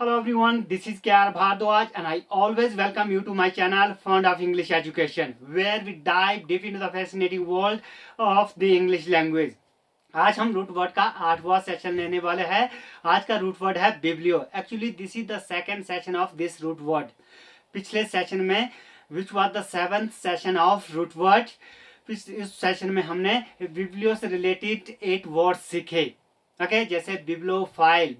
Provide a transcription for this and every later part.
Hello everyone, this is KR Bhardwaj and I always welcome you to my channel Fond of English Education where we dive deep into the fascinating world of the English language. आज हम root word का 8वां session लेने वाले हैं. आज का root word है biblio. Actually this is the second session of this root word. पिछले सेशन में which was the 7th session of root word. इस सेशन में हमने बिब्लियो से रिलेटेड 8 वर्ड सीखे. ओके जैसे bibliophile,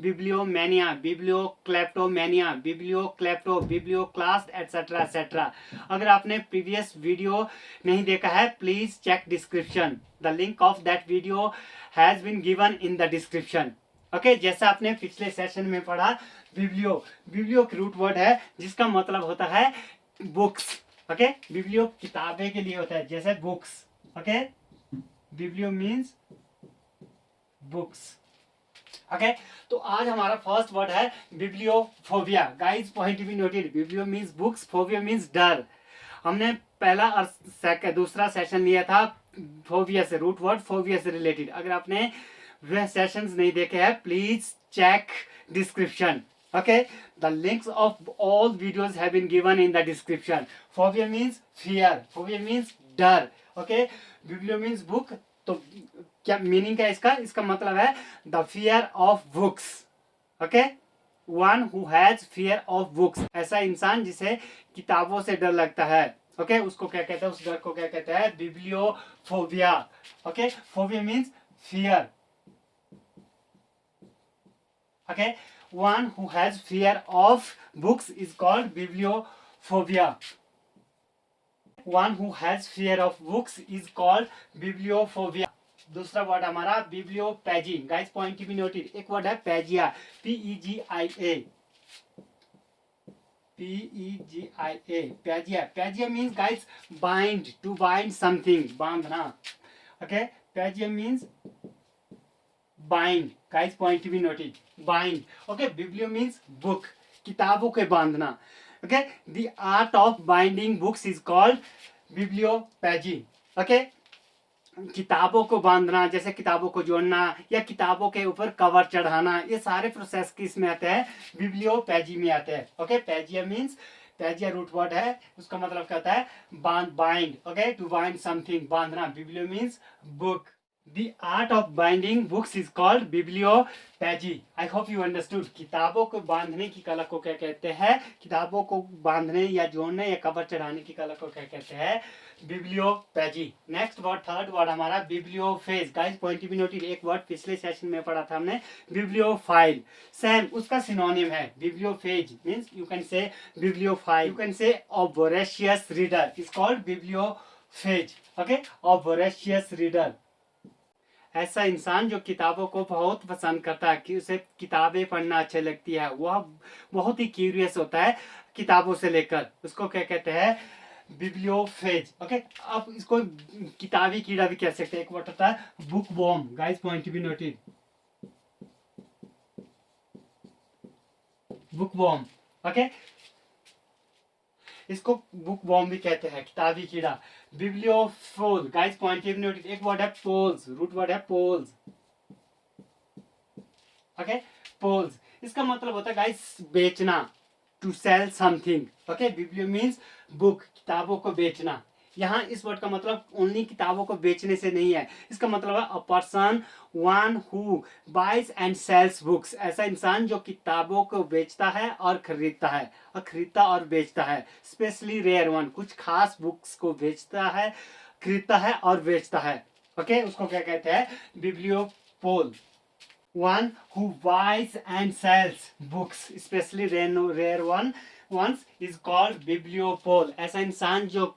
bibliomania, bibliokleptomania, biblioklepto, biblioclast etcetera etcetera. अगर आपने प्रीवियस वीडियो नहीं देखा है please check description. The link of that video has been given in the description. Okay जैसा आपने पिछले सेशन में पढ़ा बिब्लियो की रूट वर्ड है जिसका मतलब होता है बुक्स. ओके बिब्लियो किताबें के लिए होता है जैसे books. Okay biblio means books. Okay तो आज हमारा फर्स्ट वर्ड है bibliophobia. Guys point be noted. Biblio means books, phobia means डर. हमने पहला और दूसरा सेशन लिया था फोबिया से, रूट वर्ड फोबिया से रिलेटेड. अगर आपने वह सेशंस नहीं देखे हैं please check description. Okay the links of all videos have been given in the description. Phobia means fear, phobia means डर. Okay biblio means book. तो क्या मीनिंग क्या है इसका मतलब है the fear of books. Okay one who has fear of books. ऐसा इंसान जिसे किताबों से डर लगता है. ओके उसको क्या कहते हैं, उस डर को क्या कहते हैं, bibliophobia. Okay phobia means fear. Okay one who has fear of books is called bibliophobia. One who has fear of books is called bibliophobia. दूसरा वर्ड हमारा bibliopegy. Guys point be noted. एक वर्ड है pegia, PEGIA, pegia. Pegia means guys bind, to bind something, बांधना. Okay pegia means bind. Guys point be noted, bind. Okay biblio means book, किताबों के बांधना. Okay, the art of binding books is called bibliophagy. Okay, किताबों को बांधना जैसे किताबों को जोड़ना या किताबों के ऊपर कवर चढ़ाना, ये सारे प्रोसेस किस में आते हैं, बिब्लियोपैजी में आते हैं. Okay pegia means, pegia root word है उसका मतलब क्या होता है bind. Okay to bind something, बांधना. Biblio means book. The art of binding books is called bibliophagy. I hope you understood. किताबों को बांधने की कला को क्या कहते हैं, किताबों को बांधने या जोड़ने या कवर चढ़ाने की कला को क्या कहते हैं, bibliopegy. Next word, third word हमारा bibliophage. Guys point be noted. एक वर्ड पिछले सेशन में पढ़ा था हमने बिब्लियोफाइल. सेम उसका सिनोनिम है bibliophage. Means you can say bibliophile, you can say a voracious reader is called bibliophage. Okay a voracious reader, ऐसा इंसान जो किताबों को बहुत पसंद करता है, कि उसे किताबें पढ़ना अच्छी लगती है, वह बहुत ही क्यूरियस होता है किताबों से लेकर, उसको क्या कहते हैं, बिब्लियोफेज. ओके आप इसको किताबी कीड़ा भी कह सकते हैं. एक वर्ड होता है bookworm. Guys point be noted, bookworm. Okay इसको बुक वॉर्म भी कहते हैं, किताबी कीड़ा. Bibliopole. Guys point be noted. एक वर्ड है पोल्स, रूट वर्ड है पोल्स. ओके पोल्स इसका मतलब होता है गाइस बेचना, to sell something. Okay biblio means book, किताबों को बेचना. यहाँ इस वर्ड का मतलब ओनली किताबों को बेचने से नहीं है, इसका मतलब है a person one who buys and sells books. ऐसा इंसान जो किताबों को बेचता है और खरीदता है, और खरीदता और बेचता है. स्पेशली रेयर वन, कुछ खास बुक्स को बेचता है, खरीदता है और बेचता है. ओके उसको क्या कहते हैं, बिब्लियोपोल. One who buys and sells books, especially rare ones, is called bibliopole. ऐसा इंसान जो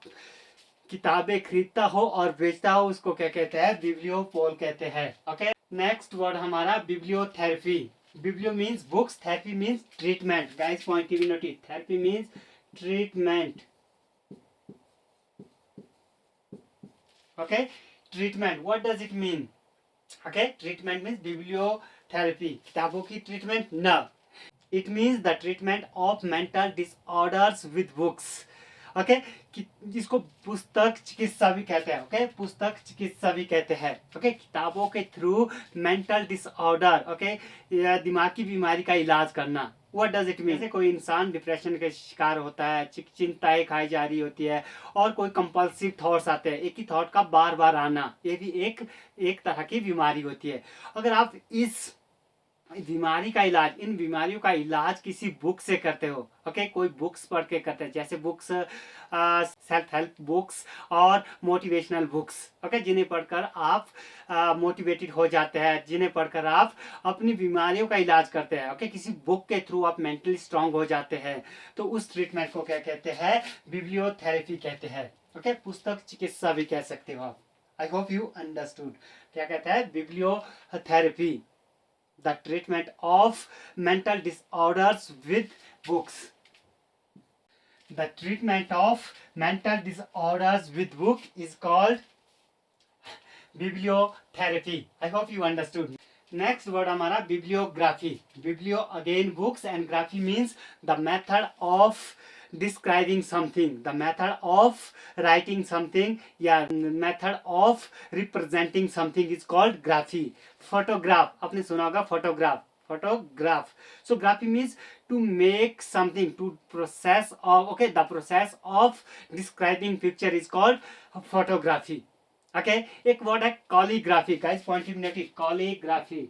किताबें खरीदता हो और बेचता हो उसको क्या कहते हैं, बिब्लियोपोल कहते हैं. ओके नेक्स्ट वर्ड हमारा bibliotherapy. Biblio means books, therapy means treatment. Guys point be noted. Therapy means treatment. Okay treatment, what does it mean. Okay treatment means bibliotherapy, किताबों की ट्रीटमेंट न. It means the treatment of mental disorders with books. Okay, जिसको पुस्तक चिकित्सा भी कहते हैं। Okay, पुस्तक चिकित्सा भी कहते हैं। ओके, किताबों के थ्रू मेंटल डिसऑर्डर, ओके, या दिमागी बीमारी का इलाज करना। What does it mean? जैसे कोई इंसान डिप्रेशन का शिकार होता है, चिंताएं खाई जा रही होती है, और कोई कंपल्सिव थॉट्स आते हैं, एक ही थॉट का बार बार आना, ये भी एक तरह की बीमारी होती है। अगर आप इस बीमारी का इलाज, इन बीमारियों का इलाज किसी बुक से करते हो, ओके, कोई बुक्स पढ़ के करते हैं, जैसे बुक्स, सेल्फ हेल्प बुक्स और मोटिवेशनल बुक्स, ओके, जिन्हें पढ़कर आप मोटिवेटेड हो जाते हैं, जिन्हें पढ़कर आप अपनी बीमारियों का इलाज करते हैं। ओके, किसी बुक के थ्रू आप मेंटली स्ट्रांग हो जाते हैं, तो उस ट्रीटमेंट को क्या कहते हैं? बिब्लियोथेरेपी कहते हैं। ओके, पुस्तक चिकित्सा भी कह सकते हो आप। आई होप यू अंडरस्टूड। क्या कहते हैं? Bibliotherapy, the treatment of mental disorders with books. The treatment of mental disorders with book is called bibliotherapy. I hope you understood. Next word हमारा bibliography. Biblio again books, and graphy means the method of describing something, the method of writing something, या method of representing something is called graphy. Photograph, आपने सुना होगा photograph. So graphy means to make something, to process of, okay, the process of describing picture is called photography. Okay, एक word है calligraphy. Guys, point of native, calligraphy,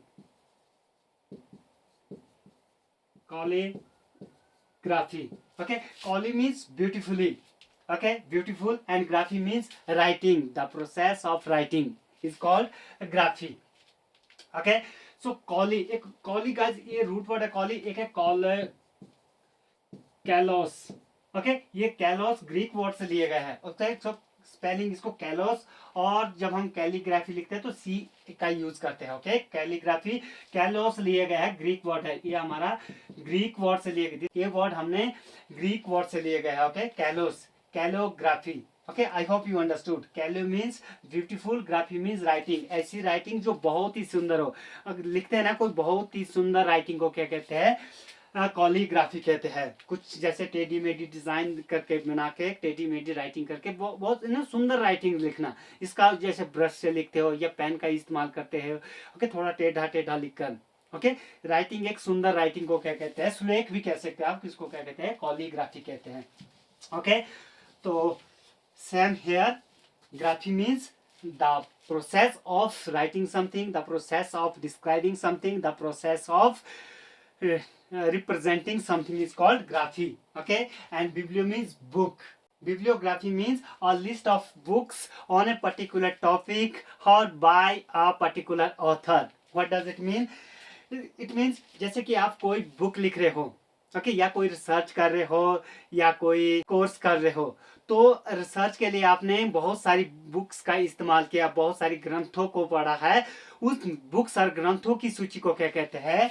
calligraphy. Okay, calli means beautifully, okay, beautiful, and graphy means writing, the process of writing is called graphy. Okay, so calli, एक calli guys, ये root word है calli, एक है call, kalos. Okay, ये kalos Greek word से लिए गए हैं। ओके, सो स्पेलिंग इसको कैलोस, और जब हम कैलीग्राफी लिखते हैं तो सी का यूज करते हैं। ओके, कैलीग्राफी, कैलोस लिए गए हैं, ग्रीक वर्ड है, ये हमारा ग्रीक वर्ड से लिए गए, ये वर्ड हमने ग्रीक वर्ड से लिए गए हैं। Okay, kalos, calligraphy. Okay, I hope you understood. Kalo means beautiful, graphy means writing, ऐसी राइटिंग जो बहुत ही सुंदर हो। अगर लिखते हैं ना कोई बहुत ही सुंदर राइटिंग को क्या कहते हैं? कॉलीग्राफी कहते हैं। कुछ जैसे टेडी मेडी डिजाइन करके बना के, टेडी मेडी राइटिंग करके बहुत ना सुंदर राइटिंग लिखना, इसका जैसे ब्रश से लिखते हो या पेन का इस्तेमाल करते हो। ओके, थोड़ा टेढ़ा टेढ़ा लिखकर, ओके, राइटिंग, एक सुंदर राइटिंग को क्या कहते हैं? सुलेख भी कह सकते हैं आप, किसको क्या कहते हैं? कॉलीग्राफी कहते हैं। ओके, तो same here, graphy means the process of writing something, the process of describing something, the process of representing something is called graphy. Okay, and biblio means book. Bibliography means a list of books on a particular topic or by a particular author. What does it mean? It means जैसे कि आप कोई book लिख रहे हो, okay, या कोई research कर रहे हो, या कोई कोर्स कर रहे हो, तो रिसर्च के लिए आपने बहुत सारी बुक्स का इस्तेमाल किया, बहुत सारी ग्रंथों को पढ़ा है। उस बुक्स और ग्रंथों की सूची को क्या कहते हैं?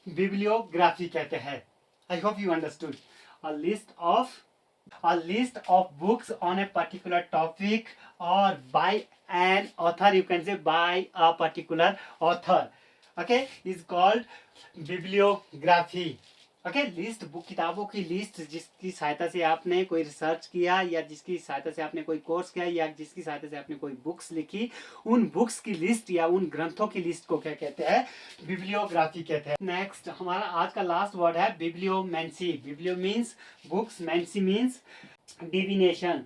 बिब्लियोग्राफी कहते हैं। I hope you understood. A list of books on a particular topic और by an author, you can say by a particular author, okay, is called bibliography. Okay, list, book, किताबों की लिस्ट, जिसकी सहायता से आपने कोई रिसर्च किया, या जिसकी सहायता से आपने कोई कोर्स किया, या जिसकी सहायता से आपने कोई बुक्स लिखी, उन बुक्स की लिस्ट या उन ग्रंथों की लिस्ट को क्या कहते हैं? बिब्लियोग्राफी कहते हैं। नेक्स्ट हमारा आज का लास्ट वर्ड है bibliomancy. Biblio means books, mancy means divination.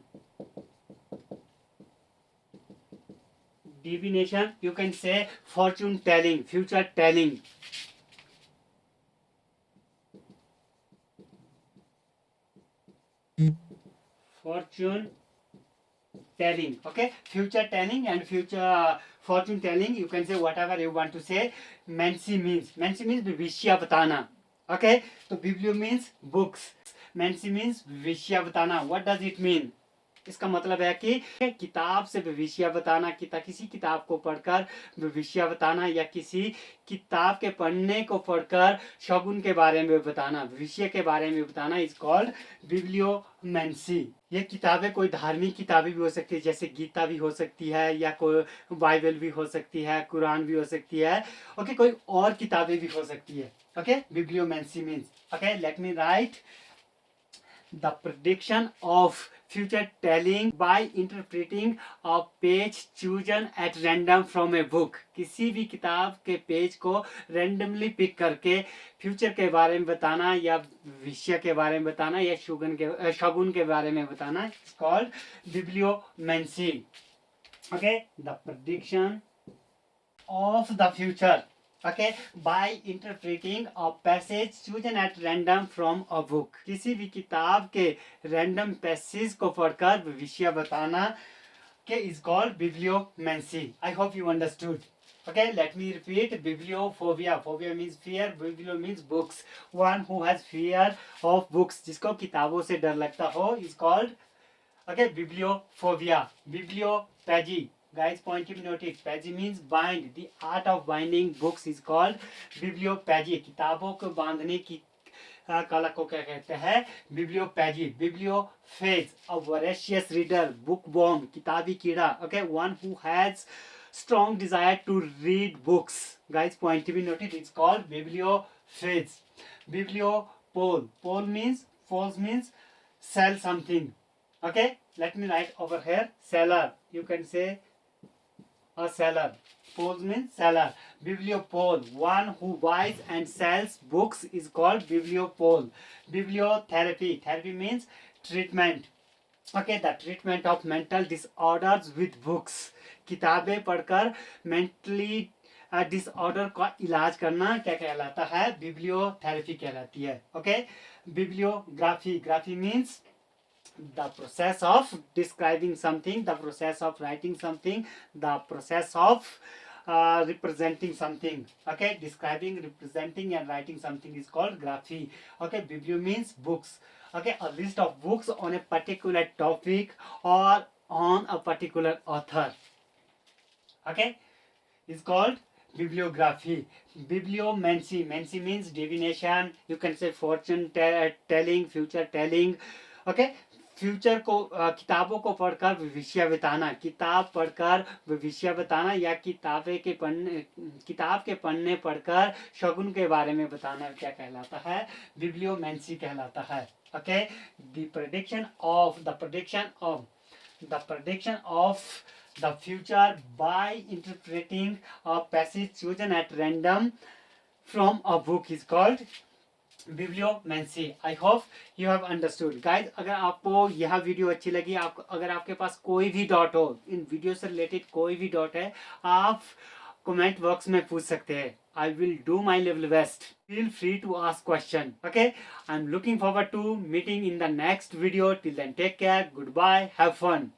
Divination, you can say fortune telling, future telling. Fortune telling, okay, future telling and future fortune telling, you can say whatever you want to say. Mansi means भविष्य बताना, okay, तो biblio means books, mansi means भविष्य बताना. What does it mean? इसका मतलब है कि किताब से भविष्य बताना, किसी किताब को पढ़कर भविष्य बताना, या किसी किताब के पढ़ने को पढ़कर शगुन के बारे में बताना, भविष्य के बारे में बताना, इज कॉल्ड बिब्लियोमेंसी। ये किताबें कोई धार्मिक किताबें भी हो सकती है, जैसे गीता भी हो सकती है, या कोई बाइबल भी हो सकती है, कुरान भी हो सकती है, ओके, कोई और किताबें भी हो सकती है। Okay, bibliomancy means, okay, let me write the prediction of future telling by interpreting a page chosen at random from a book. किसी भी किताब के पेज को randomly पिक करके फ्यूचर के बारे में बताना या विषय के बारे में बताना या शगुन के बारे में बताना, it's called bibliomancy. Okay, the prediction of the future, okay, by interpreting a passage chosen at random from a book. किसी भी किताब के random passage को पढ़कर विषय बताना के is called bibliomancy. I hope you understood. Okay, let me repeat. Bibliophobia. Phobia means fear. Biblio means books. One who has fear of books, जिसको किताबों से डर लगता हो, is called, okay, bibliophobia. Bibliophagy. Guys, point to notice. Phagy means bind. The art of binding books is called bibliophagy. किताबों को बांधने की कला को क्या कहते हैं? बिब्लियोपैजी. बिब्लियोफेज, a voracious reader. Bookworm, किताबी कीड़ा. Okay, one who has strong desire to read books. Guys, point to be noted. It's called bibliophage. Bibliopole. Poles means sell something. Okay, let me write over here. Seller. You can say a seller. Pole means seller. Bibliopole, one who buys and sells books, is called bibliopole. Bibliotherapy. Therapy means treatment. Okay, the treatment of mental disorders with books. किताबें पढ़कर mentally disorder का इलाज करना क्या कहलाता है? Bibliotherapy कहलाती है. Okay, bibliography. Graphy means the process of describing something, the process of writing something, the process of representing something. Okay, describing, representing and writing something is called graphy. Okay, biblio means books. Okay, a list of books on a particular topic or on a particular author. Okay, is called bibliography. Bibliomancy. Mancy means divination. You can say fortune telling, future telling. Okay, future को किताबों को पढ़कर भविष्य बताना, किताब पढ़कर भविष्य बताना या किताब के पढ़ने पढ़कर शगुन के बारे में बताना क्या कहलाता है? बिब्लियोमेंसी कहलाता है. Okay, the prediction of the future by interpreting a passage chosen at random from a book is called bibliomancy. I hope you have understood. Guys, अगर आपको यह वीडियो अच्छी लगी, अगर आपके पास कोई भी डाउट हो, इन वीडियो से रिलेटेड कोई भी डाउट है, आप कमेंट बॉक्स में पूछ सकते हैं. I will do my level best. Feel free to ask question. Okay, I am looking forward to meeting in the next video. Till then take care, good bye, have fun.